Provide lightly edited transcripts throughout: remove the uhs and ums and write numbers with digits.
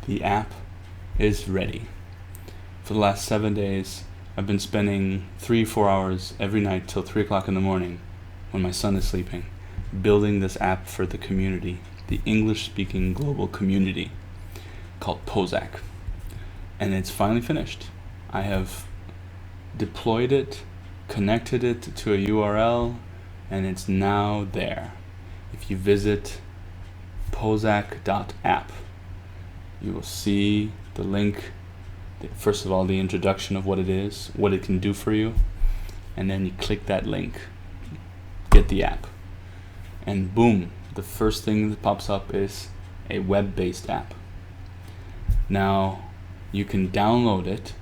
The app is ready. For the last 7 days, I've been spending 3-4 hours every night till 3 o'clock in the morning when my son is sleeping, building this app for the community, the English-speaking global community called Posek. And it's finally finished. I have deployed it, connected it to a URL, and it's now there. If you visit Posek.app, you will see the link. First of all, the introduction of what it is, what it can do for you, and then you click that link, get the app, and boom, the first thing that pops up is a web-based app. Now, you can download it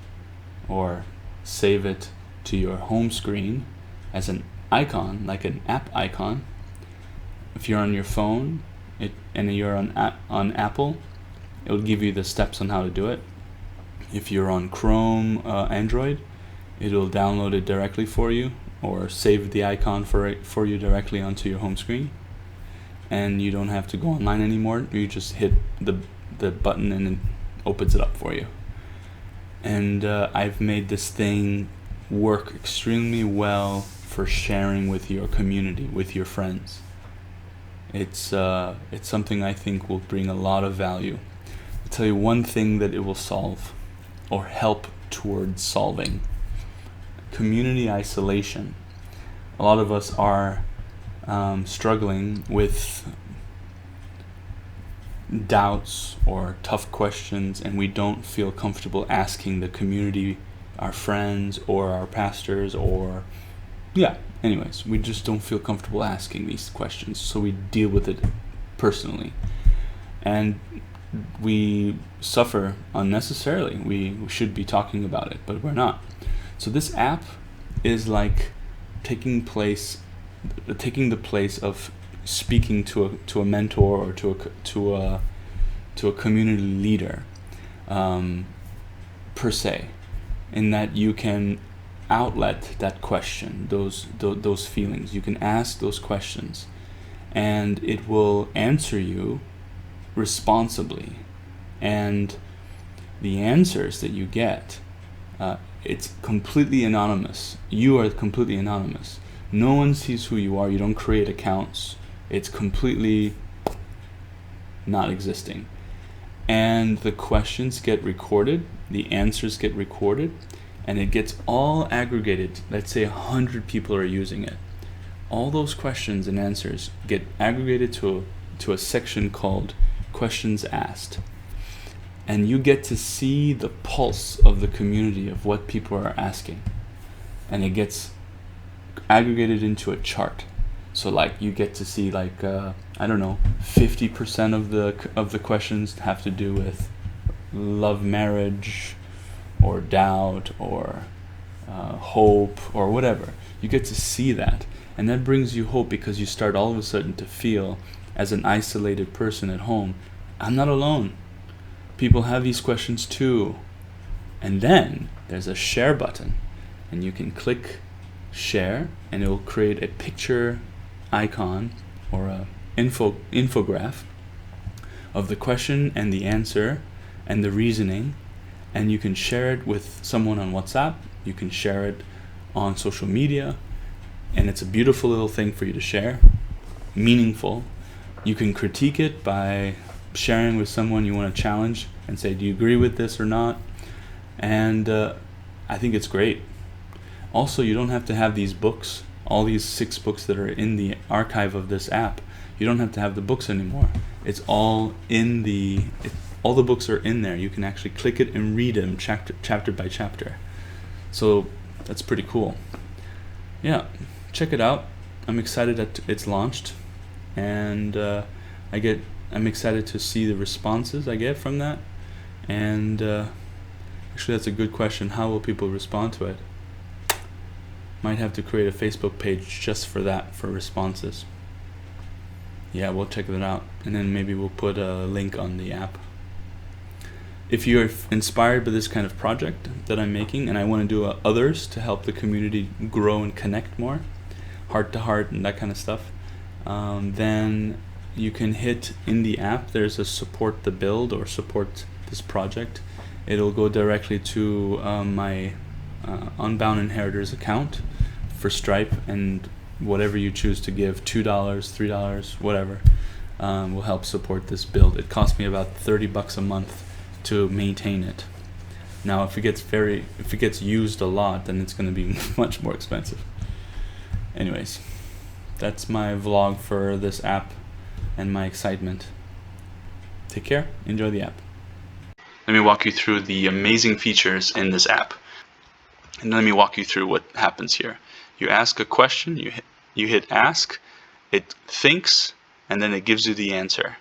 or save it to your home screen as an icon, like an app icon. If you're on your phone and you're on Apple, it will give you the steps on how to do it. If you're on Chrome, Android, it'll download it directly for you or save the icon for you directly onto your home screen. And you don't have to go online anymore. You just hit the button and it opens it up for you. And I've made this thing work extremely well for sharing with your community, with your friends. It's something I think will bring a lot of value. I'll tell you one thing that it will solve or help towards solving: community isolation. A lot of us are struggling with doubts or tough questions, and we don't feel comfortable asking the community, our friends or our pastors, or anyways, we just don't feel comfortable asking these questions, so we deal with it personally, and we suffer unnecessarily. We should be talking about it, but we're not. So this app is like taking the place of speaking to a mentor or to a community leader, per se, in that you can outlet that question, those feelings. You can ask those questions, and it will answer you responsibly. And the answers that you get, it's completely anonymous. You are completely anonymous. No one sees who you are. You don't create accounts. It's completely not existing. And the questions get recorded, the answers get recorded, and it gets all aggregated. Let's say 100 people are using it. All those questions and answers get aggregated to a section called Questions Asked. And you get to see the pulse of the community of what people are asking. And it gets aggregated into a chart. So like you get to see 50% of the questions have to do with love, marriage, or doubt, or hope, or whatever. You get to see that, and that brings you hope, because you start all of a sudden to feel, as an isolated person at home, I'm not alone. People have these questions too. And then there's a share button, and you can click share, and it will create a picture icon or a infograph of the question and the answer and the reasoning, and you can share it with someone on WhatsApp. You can share it on social media, and it's a beautiful little thing for you to share, meaningful. You can critique it by sharing with someone you want to challenge and say, do you agree with this or not? And I think it's great. Also, you don't have to have these books, all these 6 books that are in the archive of this app. You don't have to have the books anymore. It's all in all the books are in there. You can actually click it and read them chapter by chapter. So that's pretty cool. Yeah, check it out. I'm excited that it's launched, and I'm excited to see the responses I get from that. And actually, that's a good question. How will people respond to it? Might have to create a Facebook page just for that, for responses. Yeah, we'll check that out, and then maybe we'll put a link on the app. If you're inspired by this kind of project that I'm making, and I want to do others to help the community grow and connect more, heart to heart and that kind of stuff, then you can hit in the app, there's a support the build or support this project. It'll go directly to my Unbound Inheritors account for Stripe, and whatever you choose to give, $2, $3, whatever, will help support this build. It costs me about $30 a month to maintain it. Now, if it gets used a lot, then it's going to be much more expensive. Anyways, that's my vlog for this app and my excitement. Take care. Enjoy the app. Let me walk you through the amazing features in this app. And let me walk you through what happens here. You ask a question, you hit ask, it thinks, and then it gives you the answer.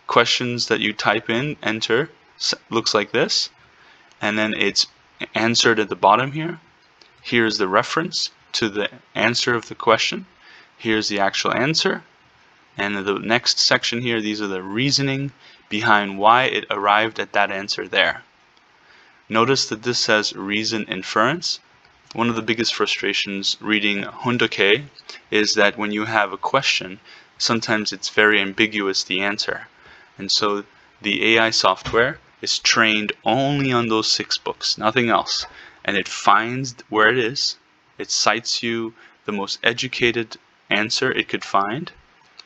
Questions that you type in, enter, looks like this. And then it's answered at the bottom here. Here's the reference to the answer of the question. Here's the actual answer. And in the next section here, these are the reasoning behind why it arrived at that answer there. Notice that this says reason inference. One of the biggest frustrations reading Hundoke is that when you have a question, sometimes it's very ambiguous, the answer. And so the AI software is trained only on those 6 books, nothing else. And it finds where it is. It cites you the most educated answer it could find,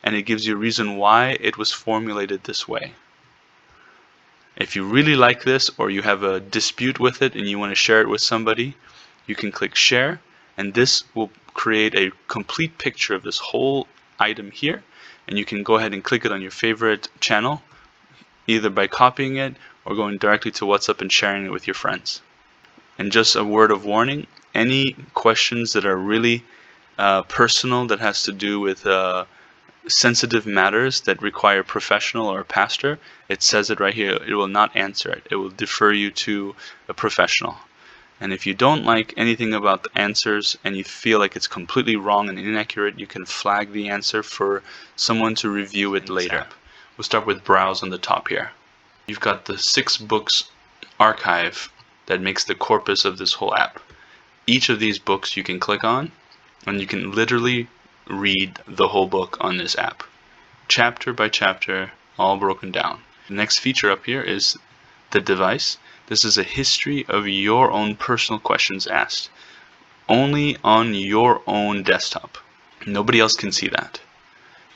and it gives you a reason why it was formulated this way. If you really like this, or you have a dispute with it and you want to share it with somebody, you can click share, and this will create a complete picture of this whole item here, and you can go ahead and click it on your favorite channel, either by copying it or going directly to WhatsApp and sharing it with your friends. And just a word of warning, any questions that are really personal, that has to do with sensitive matters that require a professional or a pastor, it says it right here, it will not answer it. It will defer you to a professional. And if you don't like anything about the answers and you feel like it's completely wrong and inaccurate, you can flag the answer for someone to review it later. We'll start with browse on the top here. You've got the 6 books archive that makes the corpus of this whole app. Each of these books you can click on, and you can literally read the whole book on this app, chapter by chapter, all broken down. The next feature up here is the device. This is a history of your own personal questions asked, only on your own desktop. Nobody else can see that.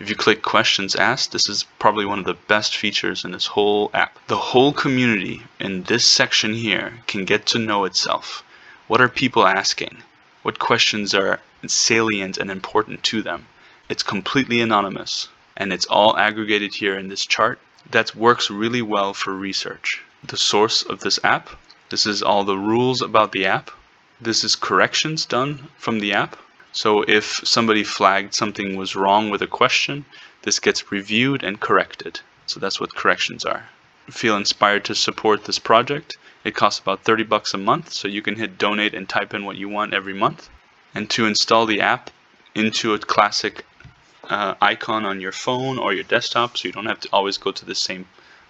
If you click questions asked, this is probably one of the best features in this whole app. The whole community in this section here can get to know itself. What are people asking? What questions are salient and important to them? It's completely anonymous, and it's all aggregated here in this chart. That works really well for research. The source of this app, this is all the rules about the app. This is corrections done from the app. So if somebody flagged something was wrong with a question, this gets reviewed and corrected. So that's what corrections are. Feel inspired to support this project? It costs about $30 a month, so you can hit donate and type in what you want every month. And to install the app into a classic icon on your phone or your desktop, so you don't have to always go to the same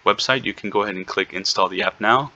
website, you can go ahead and click install the app now.